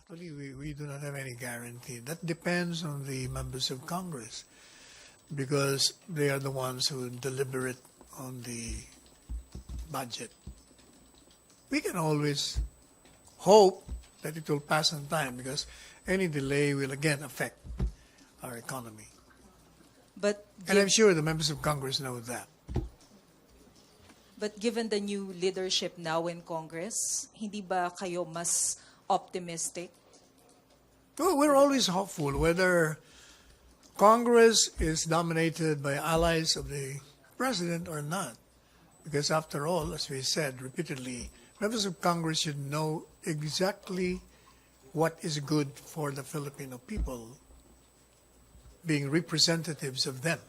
Actually, we do not have any guarantee. That depends on the members of Congress because they are the ones who deliberate on the budget. We can always hope that it will pass on time because any delay will again affect our economy. But And I'm sure the members of Congress know that. But given the new leadership now in Congress, hindi ba kayo mas optimistic? Well, we're always hopeful whether Congress is dominated by allies of the president or not. Because after all, as we said repeatedly, members of Congress should know exactly what is good for the Filipino people, being representatives of them.